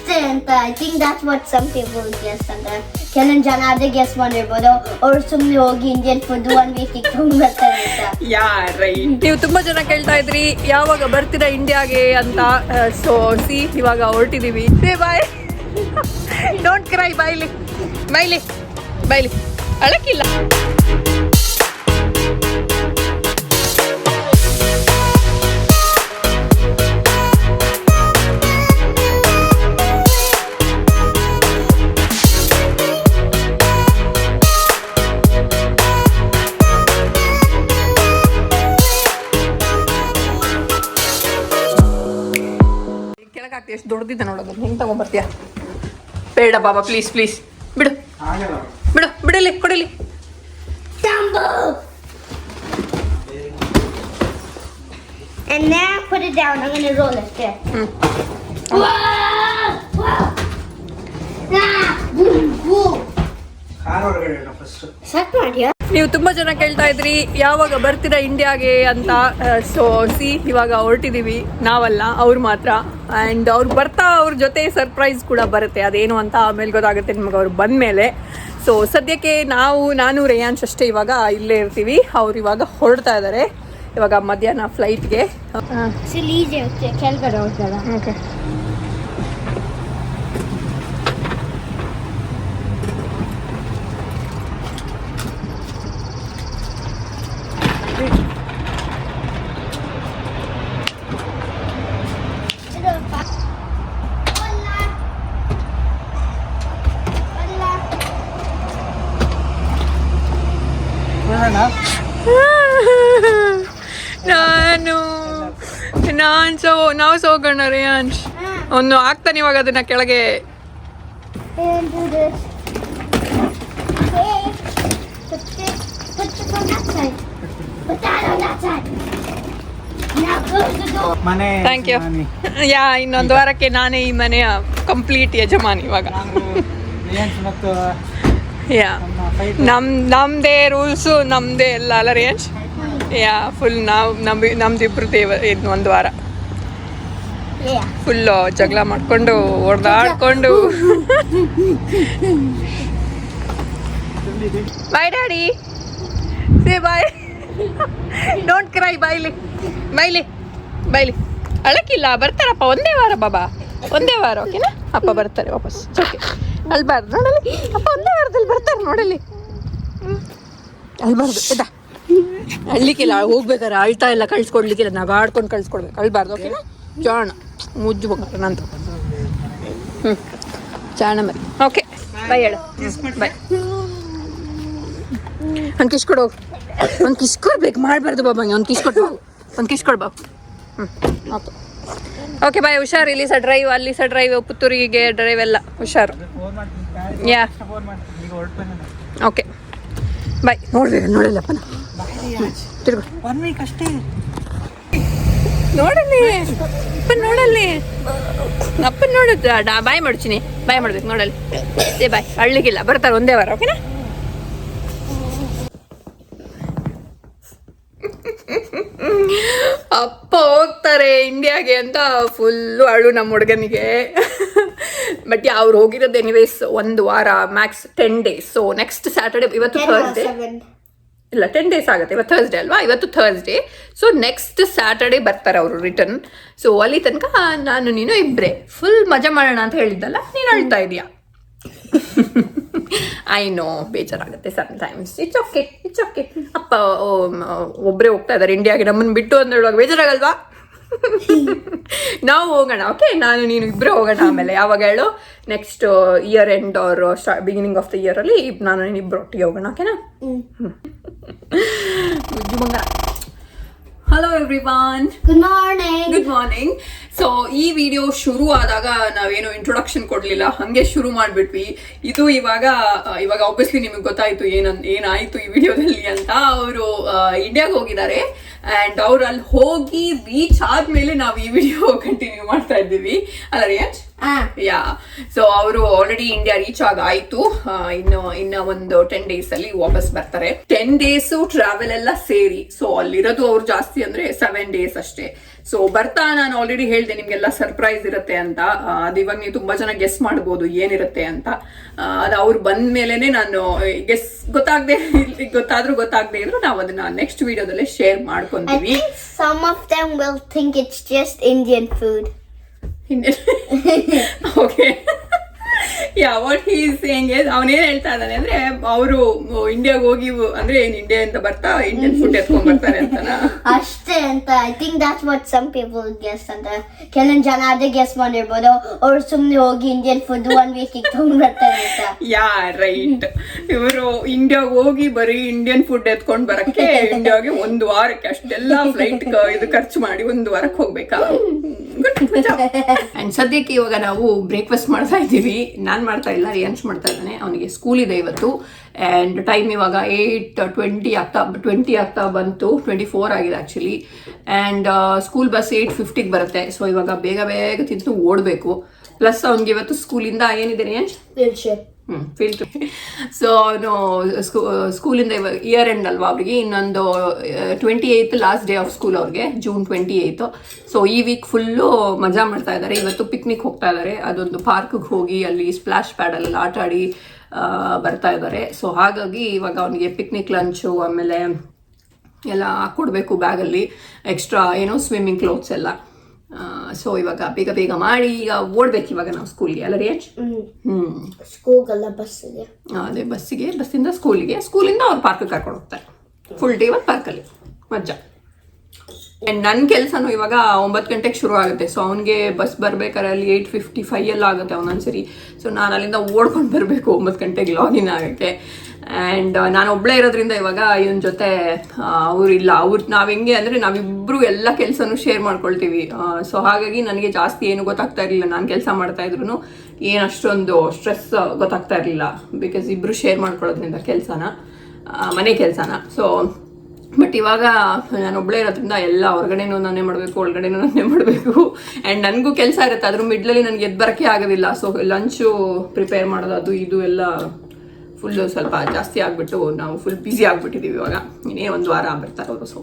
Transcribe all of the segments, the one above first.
ಅಷ್ಟೇ ಅಂತ. I think that's what some people guess ಅಂತ. ಕೆಲವೊಂದು ಜನ ಅದೇ ಗೆಸ್ ಮಾಡಿರ್ಬೋದು, ಅವ್ರು ಸುಮ್ಮನೆ ಹೋಗಿ ಇಂಡಿಯನ್ ಫುಡ್ 1 ವೀಕ್ ಇಟ್ಕೊಂಡು ಬರ್ತಾರೆ ಅಂತ. Yeah right. ನೀವು ತುಂಬಾ ಜನ ಕೇಳ್ತಾ ಇದ್ರಿ ಯಾವಾಗ ಬರ್ತೀರಾ ಇಂಡಿಯಾಗೆ ಅಂತ. ಸೊ ಇವಾಗ ಹೊರಟಿದೀವಿ. ಬಾಯ್. Don't cry. ಬಾಯ್ಲಿ ಬಾಯ್ಲಿ ಬಾಯ್ಲಿ, ಅಳಕಿಲ್ಲ. ಕೆಳಗಾಗ್ತಿ ಎಷ್ಟು ದೊಡ್ಡದಿದ್ದ ನೋಡೋದು. ಹೆಂಗೆ ತಗೊಂಡ್ಬರ್ತೀಯ? ಬೇಡ ಬಾಬಾ, ಪ್ಲೀಸ್ ಪ್ಲೀಸ್ ಬಿಡು ಬಿಡು ಬಿಡಲಿ, ಕೊಡಲಿ. And now put it down. I'm going to roll it there. Start ಮಾಡಿಯಾ? ನೀವು ತುಂಬಾ ಜನ ಕೇಳ್ತಾ ಇದ್ರಿ ಯಾವಾಗ ಬರ್ತೀರಾ ಇಂಡಿಯಾಗೆ ಅಂತ. ಸೊ ಇವಾಗ ಹೊರಟಿದೀವಿ. ನಾವಲ್ಲ, ಅವ್ರು ಮಾತ್ರ. ಆ್ಯಂಡ್ ಅವ್ರು ಬರ್ತಾ ಅವ್ರ ಜೊತೆ ಸರ್ಪ್ರೈಸ್ ಕೂಡ ಬರುತ್ತೆ. ಅದೇನು ಅಂತ ಆಮೇಲೆ ಗೊತ್ತಾಗುತ್ತೆ ನಿಮಗೆ ಅವ್ರು ಬಂದಮೇಲೆ. ಸೊ ಸದ್ಯಕ್ಕೆ ನಾನು ರೇಯಾಂಶ್ ಅಷ್ಟೇ ಇವಾಗ ಇಲ್ಲೇ ಇರ್ತೀವಿ. ಅವ್ರು ಇವಾಗ ಹೊರಡ್ತಾ ಇದ್ದಾರೆ. ಇವಾಗ ಮಧ್ಯಾಹ್ನ ಫ್ಲೈಟ್ಗೆ. ಕೆಳಗಡೆ ಹೋಗ್ತಾರ. ಓಕೆ. ನಾವು ಸೋಗೋಣ ರೇಯಾಂಶ್. ಒಂದು ಆಗ್ತಾನೆ ಇವಾಗ ಅದನ್ನ ಕೆಳಗೆ. Thank you. ಇನ್ನೊಂದು ವಾರಕ್ಕೆ ನಾನೇ ಈ ಮನೆಯ ಕಂಪ್ಲೀಟ್ ಯಜಮಾನಿ ಇವಾಗ. ನಮ್ದೇ ರೂಲ್ಸು, ನಮ್ದೇ ಎಲ್ಲ ಅಲ್ಲ ರೇಂಜ್. ಫುಲ್ ನಾವು ನಮ್ದಿಬ್ರು ಇದು ಒಂದು ವಾರ ಫುಲ್ಲು ಜಗಳ ಮಾಡ್ಕೊಂಡು ಹೊಡೆದಾಡ್ಕೊಂಡು. Bye daddy. Say bye. Don't cry. ಬಾಯ್ಲಿ ಬಾಯ್ಲಿ ಬಾಯ್ಲಿ, ಅಳಕಿಲ್ಲ. ಬರ್ತಾರಪ್ಪ ಒಂದೇ ವಾರ ಬಾಬಾ, ಒಂದೇ ವಾರ. ಓಕೆನಾ? ಅಪ್ಪ ಬರ್ತಾರೆ ವಾಪಸ್. ಓಕೆ, ಅಳ್ಬಾರ್ದು ನೋಡಲಿ. ಅಪ್ಪ ಒಂದೇ ವಾರದಲ್ಲಿ ಬರ್ತಾರೆ ನೋಡಲಿ. ಅಳ್ಬಾರ್ದು. ಇದಾ ಅಳ್ಲಿಕ್ಕಿಲ್ಲ. ಹೋಗ್ಬೇಕಾರೆ ಅಳ್ತಾ ಇಲ್ಲ, ಕಳ್ಸ್ಕೊಡ್ಲಿಕ್ಕಿಲ್ಲ. ನಾವು ಆಡ್ಕೊಂಡು ಕಳ್ಸ್ಕೊಡ್ಬೇಕು. ಅಳ್ಬಾರ್ದು. ಓಕೆನಾ? ಚಾಣ ಮುಜ್ಜು ಬಂಗಾರ ನಂತ. ಚಾಣ ಮರಿ. ಓಕೆ ಬಾಯ್ ಹೇಳು. ಬಾಯ್. ಒಂದು ಕಿಸ್ ಕೊಡು. ಒಂದು ಕಿಸ್ ಕೊಡ್ಬೇಕು. ಮಾಡಬಾರ್ದು ಬಾಬಂಗೆ. ಒಂದು ಕಿಸ್ ಕೊಟ್ಟು ಒಂದು ಕಿಸ್ ಕೊಡು ಬಾಬು. Okay okay bye. ಹುಷಾರು. ಇಲ್ಲಿ ಸಹ ಡ್ರೈವ್, ಅಲ್ಲಿ ಸಹ ಡ್ರೈವ್, ಪುತ್ತೂರಿಗೆ ಡ್ರೈವ್ ಎಲ್ಲ ಹುಷಾರು. Okay bye. ನೋಡಲ್ಲಪ್ಪ ತಿರ್ಗು. 1 ವೀಕ್ ಅಷ್ಟೇ ನೋಡಲಿ. ಅಪ್ಪ ನೋಡಲ್ಲಿ. ಅಪ್ಪ ನೋಡುತ್ತ. ಬಾಯ್ ಮಾಡ್ತೀನಿ. ಬಾಯ್ ಮಾಡ್ಬೇಕು ನೋಡಲ್ಲಿ. ಬಾಯ್. ಅಳ್ಳಿಗಿಲ್ಲ. ಬರ್ತಾರೆ ಒಂದೇ ವಾರ. ಓಕೆನಾ? ಅಪ್ಪ ಹೋಗ್ತಾರೆ ಇಂಡಿಯಾಗೆ ಅಂತ ಫುಲ್ಲು ಅಳು ನಮ್ಮ ಹುಡುಗನಿಗೆ. ಬಟ್ ಅವ್ರು ಹೋಗಿರೋದು ಎನಿವೇಸ್ 1 ವಾರ, Max 10 days. So next Saturday, ಇವತ್ತು ಥರ್ಸ್ಡೇ ಇಲ್ಲ 10 days ಆಗುತ್ತೆ. ಇವತ್ತು ಥರ್ಸ್ಡೇ ಅಲ್ವಾ? ಇವತ್ತು ಥರ್ಸ್ಡೇ. ಸೊ ನೆಕ್ಸ್ಟ್ ಸ್ಯಾಟರ್ಡೆ ಬರ್ತಾರೆ ಅವರು ರಿಟರ್ನ್. ಸೊ ಅಲ್ಲಿ ತನಕ ನೀನು ಇಬ್ಬರೇ ಫುಲ್ ಮಜಾ ಮಾಡೋಣ ಅಂತ ಹೇಳಿದ್ದಲ್ಲ, ನೀನು ಅಳ್ತಾ ಇದೀಯಾ. ಐ ನೋ, ಬೇಜಾರಾಗುತ್ತೆ sometimes. It's okay, it's okay. ಅಪ್ಪ ಒಬ್ಬರೇ ಹೋಗ್ತಾ ಇದ್ದಾರೆ ಇಂಡಿಯಾಗೆ, ನಮ್ಮನ್ನು ಬಿಟ್ಟು ಅಂತ ಹೇಳುವಾಗ ಬೇಜಾರಾಗಲ್ವಾ? ನಾವು ಹೋಗೋಣ. ಓಕೆ, ನೀನು ಇಬ್ಬರೇ ಹೋಗೋಣ. ಆಮೇಲೆ ಯಾವಾಗ ಹೇಳು? Next year end or beginning of the year ಅಲ್ಲಿ ನೀನು ಇಬ್ಬರು ಒಟ್ಟಿಗೆ ಹೋಗೋಣ. ಓಕೆನಾ? Hello everyone, good morning. Good morning. So ಈ ವಿಡಿಯೋ ಶುರು ಆದಾಗ ನಾವೇನು ಇಂಟ್ರೊಡಕ್ಷನ್ ಕೊಡ್ಲಿಲ್ಲ, ಹಂಗೆ ಶುರು ಮಾಡ್ಬಿಟ್ವಿ. ಇದು ಇವಾಗ ಆಬ್ವಿಯಸ್ಲಿ ನಿಮಗೆ ಗೊತ್ತಾಯ್ತು ಏನಾಯ್ತು ಈ ವಿಡಿಯೋದಲ್ಲಿ ಅಂತ. ಅವರು ಇಂಡಿಯಾಗೆ ಹೋಗಿದ್ದಾರೆ ಅಂಡ್ ಅವ್ರು ಅಲ್ಲಿ ಹೋಗಿ ರೀಚ್ ಆದ್ಮೇಲೆ ನಾವು ಈ ವಿಡಿಯೋ ಕಂಟಿನ್ಯೂ ಮಾಡ್ತಾ ಇದ್ದೀವಿ ಅಲ್ಲ ರಿಯಾಜ್? ಯಾ. ಸೊ ಅವರು ಆಲ್ರೆಡಿ ಇಂಡಿಯಾ ರೀಚ್ ಆಗಾಯ್ತು. ಇನ್ನ ಒಂದು 10 days ಅಲ್ಲಿ ವಾಪಸ್ ಬರ್ತಾರೆ. 10 days ಟ್ರಾವೆಲ್ ಎಲ್ಲ ಸೇರಿ. ಸೊ ಅಲ್ಲಿರೋದು ಅವ್ರು ಜಾಸ್ತಿ ಅಂದ್ರೆ 7 days ಅಷ್ಟೇ. ಸೊ ಬರ್ತಾ ನಾನು ಆಲ್ರೆಡಿ ಹೇಳಿದೆ ನಿಮ್ಗೆಲ್ಲ ಸರ್ಪ್ರೈಸ್ ಇರುತ್ತೆ ಅಂತ. ಅದು ಇವಾಗ ನೀವು ತುಂಬಾ ಜನ ಗೆಸ್ ಮಾಡ್ಬೋದು ಏನಿರುತ್ತೆ ಅಂತ. ಅದು ಅವ್ರು ಬಂದ ಮೇಲೆನೆ ನಾನು ಗೆಸ್ ಗೊತ್ತಾಗದೆ ಇದ್ರು ನಾವು ಅದನ್ನ ನೆಕ್ಸ್ಟ್ ವಿಡಿಯೋದಲ್ಲೇ ಶೇರ್ ಮಾಡ್ಕೊಂತೀವಿ. Some of them will think it's just Indian food. Okay, yeah what he is saying is, ಅವನೇನ್ ಹೇಳ್ತಾ ಇದ್ದಾನೆ ಅಂದ್ರೆ ಅವರು ಇಂಡಿಯಾಗ ಹೋಗಿ ಅಂದ್ರೆ ಇಂಡಿಯಾ ಅಂತ ಬರ್ತಾ ಇಂಡಿಯನ್ ಫುಡ್ ಎತ್ಕೊಂಡ್ ಬರ್ತಾರೆ ಅಂತನ ಅಷ್ಟೇ ಅಂತ. I think that's what some people guess ಅಂತ. ಕೆಲವೊಂದು ಜನ ಅದೇ ಗೆಸ್ ಮಾಡಿರ್ಬೋದು, ಅವ್ರು ಸುಮ್ನೆ ಹೋಗಿ ಇಂಡಿಯನ್ ಫುಡ್ 1 week ಇಟ್ಕೊಂಡ್ ಬರ್ತಾರೆ ಅಂತ. ಯಾ ರೈಟ್, ಇವರು ಇಂಡಿಯಾಗ ಹೋಗಿ ಬರೀ ಇಂಡಿಯನ್ ಫುಡ್ ಎತ್ಕೊಂಡ್ ಬರಕ್ಕೆ ಇಂಡಿಯಾಗೆ 1 ವಾರಕ್ಕೆ ಅಷ್ಟೆಲ್ಲ ಫ್ಲೈಟ್ ಇದು ಖರ್ಚು ಮಾಡಿ 1 ವಾರಕ್ಕೆ ಹೋಗ್ಬೇಕಾ. ಅಂಡ್ ಸದ್ಯಕ್ಕೆ ಇವಾಗ ನಾವು ಬ್ರೇಕ್ಫಾಸ್ಟ್ ಮಾಡ್ತಾ ಇದ್ದೀವಿ. ನಾನ್ ಮಾಡ್ತಾ ಇಲ್ಲ, ರಿಯಾನ್ಶ್ ಮಾಡ್ತಾ ಇದ್ದಾನೆ. ಅವನಿಗೆ ಸ್ಕೂಲ್ ಇದೆ ಇವತ್ತು. ಅಂಡ್ ಟೈಮ್ ಇವಾಗ 8:20 ಆಗ್ತಾ ಬಂತು. 24 ಆಗಿದೆ ಆಕ್ಚುಲಿ. ಅಂಡ್ ಸ್ಕೂಲ್ ಬಸ್ 8:50 ಬರುತ್ತೆ. ಸೊ ಇವಾಗ ಬೇಗ ತಿಂದು ಓಡಬೇಕು. ಪ್ಲಸ್ ಅವ್ನಿಗೆ ಇವತ್ತು ಸ್ಕೂಲಿಂದ ಏನಿದೆ ರಿಯಾನ್ಶ್? Field trip. ಸೊ ಅವನು ಸ್ಕೂಲಿಂದ ಇವಾಗ ಇಯರ್ ಎಂಡ್ ಅಲ್ವಾ ಅವ್ರಿಗೆ. ಇನ್ನೊಂದು 28th last day of school ಅವ್ರಿಗೆ, June 28th. ಸೊ ಈ ವೀಕ್ ಫುಲ್ಲು ಮಜಾ ಮಾಡ್ತಾ ಇದ್ದಾರೆ. ಇವತ್ತು ಪಿಕ್ನಿಕ್ ಹೋಗ್ತಾ ಇದ್ದಾರೆ. ಅದೊಂದು ಪಾರ್ಕ್ಗೆ ಹೋಗಿ ಅಲ್ಲಿ ಸ್ಪ್ಲಾಶ್ ಪ್ಯಾಡಲ್ಲಿ ಆಟ ಆಡಿ ಬರ್ತಾ ಇದ್ದಾರೆ. ಸೊ ಹಾಗಾಗಿ ಇವಾಗ ಅವನಿಗೆ ಪಿಕ್ನಿಕ್ ಲಂಚು ಆಮೇಲೆ ಎಲ್ಲ ಹಾಕ್ಕೊಡ್ಬೇಕು ಬ್ಯಾಗಲ್ಲಿ, ಎಕ್ಸ್ಟ್ರಾ ಸ್ವಿಮ್ಮಿಂಗ್ ಕ್ಲೋತ್ಸ್ ಎಲ್ಲ. ಸೊ ಇವಾಗ ಬೇಗ ಮಾಡಿ ಈಗ ಓಡ್ಬೇಕು ಇವಾಗ ನಾವು ಸ್ಕೂಲ್ಗೆ ಅಲ್ಲ ರಿಯಾಜ್? ಸ್ಕೂಲ್ಗೆಲ್ಲ ಬಸ್ ಇದೆ. ಅದೇ ಬಸ್ಸಿಂದ ಸ್ಕೂಲಿಂದ ಅವ್ರು ಪಾರ್ಕ್ ಕರ್ಕೊಂಡು ಹೋಗ್ತಾರೆ. ಫುಲ್ ಡೇ ಒಂದು ಪಾರ್ಕಲ್ಲಿ ಮಜಾ. ಆ್ಯಂಡ್ ನನ್ನ ಕೆಲಸನೂ ಇವಾಗ 9 ಗಂಟೆಗೆ ಶುರು ಆಗುತ್ತೆ. ಸೊ ಅವನಿಗೆ ಬಸ್ ಬರ್ಬೇಕಾದ್ರೆ ಅಲ್ಲಿ 8:55 ಎಲ್ಲ ಆಗುತ್ತೆ ಒಂದೊಂದ್ಸರಿ. ಸೊ ನಾನು ಅಲ್ಲಿಂದ ಓಡ್ಕೊಂಡು ಬರಬೇಕು 9 ಗಂಟೆಗೆ ಲಾಗಿನ್ ಆಗುತ್ತೆ. ಆ್ಯಂಡ್ ನಾನು ಒಬ್ಬಳೇ ಇರೋದ್ರಿಂದ ಇವಾಗ ಇವನ ಜೊತೆ ಅವರಿಲ್ಲ. ನಾವು ಹೆಂಗೆ ಅಂದರೆ ನಾವಿಬ್ಬರು ಎಲ್ಲ ಕೆಲಸನೂ ಶೇರ್ ಮಾಡ್ಕೊಳ್ತೀವಿ. ಸೊ ಹಾಗಾಗಿ ನನಗೆ ಜಾಸ್ತಿ ಏನು ಗೊತ್ತಾಗ್ತಾ ಇರಲಿಲ್ಲ. ನಾನು ಕೆಲಸ ಮಾಡ್ತಾ ಇದ್ರು ಏನು ಅಷ್ಟೊಂದು ಸ್ಟ್ರೆಸ್ ಗೊತ್ತಾಗ್ತಾ ಇರಲಿಲ್ಲ. ಬಿಕಾಸ್ ಇಬ್ಬರು ಶೇರ್ ಮಾಡ್ಕೊಳ್ಳೋದ್ರಿಂದ ಮನೆ ಕೆಲಸನ. ಸೊ ಬಟ್ ಇವಾಗ ನಾನು ಒಬ್ಬಳೇ ಇರೋದ್ರಿಂದ ಎಲ್ಲ ಹೊರಗಡೆನೂ ನಾನೇ ಮಾಡಬೇಕು, ಒಳಗಡೆನೂ ನಾನೇ ಮಾಡಬೇಕು. ಆ್ಯಂಡ್ ನನಗೂ ಕೆಲಸ ಇರುತ್ತೆ. ಅದ್ರ ಮಿಡ್ಲಲ್ಲಿ ನನಗೆ ಎದ್ದು ಬರೋಕ್ಕೆ ಆಗೋದಿಲ್ಲ. ಸೊ ಲಂಚು ಪ್ರಿಪೇರ್ ಮಾಡೋದು ಅದು ಇದು ಎಲ್ಲ ಫುಲ್ಲು ಸ್ವಲ್ಪ ಜಾಸ್ತಿ ಆಗಿಬಿಟ್ಟು ನಾವು ಫುಲ್ ಬ್ಯುಸಿ ಆಗಿಬಿಟ್ಟಿದ್ದೀವಿ ಇವಾಗ. ಇನ್ನೇ 1 ವಾರ ಬರ್ತಾರೆ ಅವರು. ಸೊ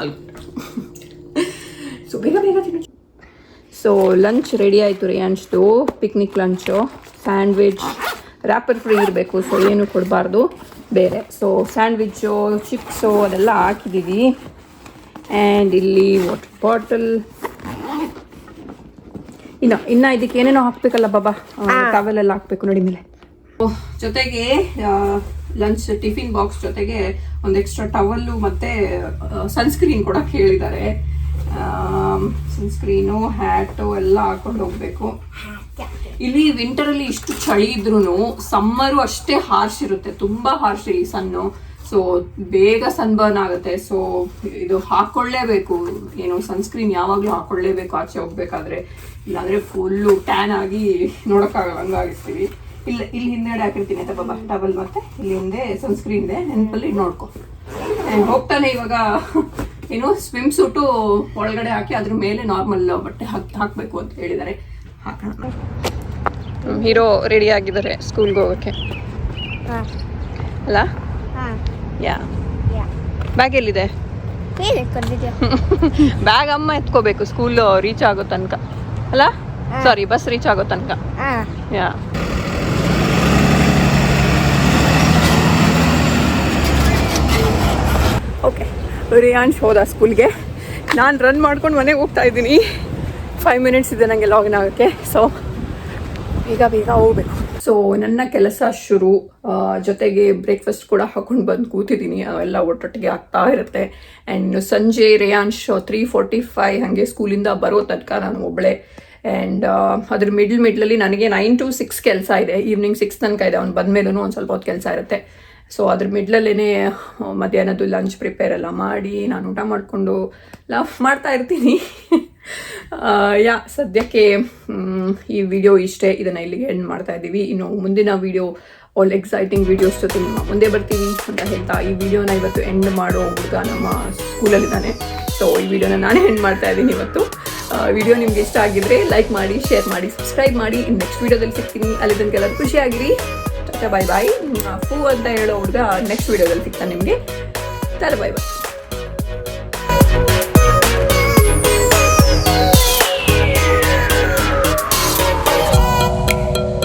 ಅಲ್ಲಿ ಸೊ ಬೇಗ ತಿನ್ನಿ. ಸೊ ಲಂಚ್ ರೆಡಿ ಆಯಿತು ರಿಯಾನ್ಶ್ದು. Picnic lunch, sandwich, wrapper free ಇರಬೇಕು. ಸೊ ಏನು ಕೊಡಬಾರ್ದು ಬೇರೆ. ಸೊ ಸ್ಯಾಂಡ್ವಿಚ್ಚು, ಚಿಪ್ಸು ಅದೆಲ್ಲ ಹಾಕಿದ್ದೀವಿ. ಆ್ಯಂಡ್ ಇಲ್ಲಿ ವಾಟರ್ ಬಾಟಲ್. ಇನ್ನು ಇದಕ್ಕೆ ಏನೇನೋ ಹಾಕ್ಬೇಕಲ್ಲ ಬಾಬಾ, ಟವೆಲೆಲ್ಲ ಹಾಕ್ಬೇಕು ನೋಡಿ ಮೇಲೆ. ಜೊತೆಗೆ ಲಂಚ್ ಟಿಫಿನ್ ಬಾಕ್ಸ್ ಜೊತೆಗೆ ಒಂದು ಎಕ್ಸ್ಟ್ರಾ ಟವಲ್ಲು ಮತ್ತೆ ಸನ್ಸ್ಕ್ರೀನ್ ಕೂಡ ಹೇಳಿದ್ದಾರೆ. ಸನ್ಸ್ಕ್ರೀನು, ಹ್ಯಾಟು ಎಲ್ಲ ಹಾಕೊಂಡು ಹೋಗ್ಬೇಕು. ಇಲ್ಲಿ ವಿಂಟರಲ್ಲಿ ಇಷ್ಟು ಚಳಿ ಇದ್ರೂ ಸಮ್ಮರು ಅಷ್ಟೇ ಹಾರ್ಶ್ ಇರುತ್ತೆ, ತುಂಬಾ ಹಾರ್ಶ್ ಈ ಸನ್ನು. ಸೊ ಬೇಗ ಸನ್ಬರ್ನ್ ಆಗುತ್ತೆ. ಸೊ ಇದು ಹಾಕೊಳ್ಳೇಬೇಕು, ಸನ್ಸ್ಕ್ರೀನ್ ಯಾವಾಗಲೂ ಹಾಕೊಳ್ಳೇಬೇಕು ಆಚೆ ಹೋಗ್ಬೇಕಾದ್ರೆ. ಇಲ್ಲಾಂದ್ರೆ ಫುಲ್ಲು ಟ್ಯಾನ್ ಆಗಿ ನೋಡೋಕ್ಕಾಗಲ್ಲ, ಹಂಗಾಗಿರ್ತೀವಿ. ಇಲ್ಲಿ ಹಿಂದೆಡೆ ಹಾಕಿರ್ತೀನಿ ಆಯ್ತಾ ಬಾಬಾ ಟವಲ್, ಮತ್ತೆ ಇಲ್ಲಿ ಹಿಂದೆ ಸನ್ಸ್ಕ್ರೀನ್ ಇದೆ, ನೆನಪಲ್ಲಿ ನೋಡ್ಕೊ. ಹೋಗ್ತಾನೆ ಇವಾಗ ಸ್ವಿಮ್ ಸೂಟು ಒಳಗಡೆ ಹಾಕಿ ಅದ್ರ ಮೇಲೆ ನಾರ್ಮಲ್ ಬಟ್ಟೆ ಹಾಕಬೇಕು ಅಂತ ಹೇಳಿದ್ದಾರೆ. ಹಾಕೋಣ. ಹೀರೋ ರೆಡಿ ಆಗಿದ್ದಾರೆ ಸ್ಕೂಲ್ಗೆ ಹೋಗೋಕ್ಕೆ ಅಲ್ಲ? ಯಾ ಬ್ಯಾಗ್ ಎಲ್ಲಿದೆ? ಬ್ಯಾಗ್ ಅಮ್ಮ ಎತ್ಕೋಬೇಕು ಸ್ಕೂಲ್ ರೀಚ್ ಆಗೋ ತನಕ ಅಲ್ಲ? ಸಾರಿ, ಬಸ್ ರೀಚ್ ಆಗೋ ತನಕ. ಯಾ ಓಕೆ, ರಿಯಾನ್ಶ್ ಹೋದ ಸ್ಕೂಲ್ಗೆ. ನಾನು ರನ್ ಮಾಡ್ಕೊಂಡು ಮನೆಗೆ ಹೋಗ್ತಾ ಇದ್ದೀನಿ. 5 minutes ಇದೆ ನನಗೆ ಲಾಗಿನ್ ಆಗೋಕ್ಕೆ. ಸೊ ಬೇಗ ಹೋಗ್ಬೇಕು. ಸೊ ನನ್ನ ಕೆಲಸ ಶುರು, ಜೊತೆಗೆ ಬ್ರೇಕ್ಫಾಸ್ಟ್ ಕೂಡ ಹಾಕೊಂಡು ಬಂದು ಕೂತಿದ್ದೀನಿ. ಅವೆಲ್ಲ ಒಟ್ಟೊಟ್ಟಿಗೆ ಆಗ್ತಾ ಇರುತ್ತೆ. ಆ್ಯಂಡ್ ಸಂಜೆ ರಿಯಾನ್ಶ್ 3:45 ಹಾಗೆ ಸ್ಕೂಲಿಂದ ಬರೋ ತನಕ ನಾನು ಒಬ್ಬಳೆ. ಆ್ಯಂಡ್ ಅದ್ರ ಮಿಡ್ಲಲ್ಲಿ ನನಗೆ 9 to 6 ಕೆಲಸ ಇದೆ. ಈವ್ನಿಂಗ್ 6 ತನಕ ಇದೆ. ಅವ್ನು ಬಂದಮೇಲೂ ಒಂದು ಸ್ವಲ್ಪ ಹೊತ್ತು ಕೆಲಸ ಇರುತ್ತೆ. ಸೊ ಅದ್ರ ಮಿಡ್ಲಲ್ಲೇ ಮಧ್ಯಾಹ್ನದ್ದು ಲಂಚ್ ಪ್ರಿಪೇರ್ ಎಲ್ಲ ಮಾಡಿ ನಾನು ಊಟ ಮಾಡಿಕೊಂಡು ಮಾಡ್ತಾ ಇರ್ತೀನಿ. ಸದ್ಯಕ್ಕೆ ಈ ವಿಡಿಯೋ ಇಷ್ಟೇ. ಇದನ್ನು ಇಲ್ಲಿಗೆ ಎಂಡ್ ಮಾಡ್ತಾ ಇದ್ದೀವಿ. ಇನ್ನು ಮುಂದಿನ ವಿಡಿಯೋ ಆಲ್ ಎಕ್ಸೈಟಿಂಗ್ ವಿಡಿಯೋಸ್ ಜೊತೆ ನಿಮ್ಮ ಮುಂದೆ ಬರ್ತೀವಿ ಅಂತ ಹೇಳ್ತಾ ಈ ವಿಡಿಯೋನ ಇವತ್ತು ಎಂಡ್ ಮಾಡೋ ಹುಡುಗ ನಮ್ಮ ಸ್ಕೂಲಲ್ಲಿದ್ದಾನೆ. ಸೊ ಈ ವಿಡಿಯೋನ ನಾನೇ ಎಂಡ್ ಮಾಡ್ತಾ ಇದ್ದೀನಿ ಇವತ್ತು. ವಿಡಿಯೋ ನಿಮ್ಗೆ ಇಷ್ಟ ಆಗಿದ್ರೆ ಲೈಕ್ ಮಾಡಿ, ಶೇರ್ ಮಾಡಿ, ಸಬ್ಸ್ಕ್ರೈಬ್ ಮಾಡಿ. ನೆಕ್ಸ್ಟ್ ವಿಡಿಯೋದಲ್ಲಿ ಸಿಗ್ತೀನಿ. ಅಲ್ಲಿ ತನಕ ಎಲ್ಲರೂ ಖುಷಿಯಾಗಿರಿ. ಬಾಯ್ ಬಾಯ್. ಫೂ ಅಂತ ಹೇಳೋ ಹುಡುಗ ನೆಕ್ಸ್ಟ್ ವಿಡಿಯೋದಲ್ಲಿ ಸಿಗ್ತಾನೆ ನಿಮಗೆ. ಬಾಯ್ ಬಾಯ್.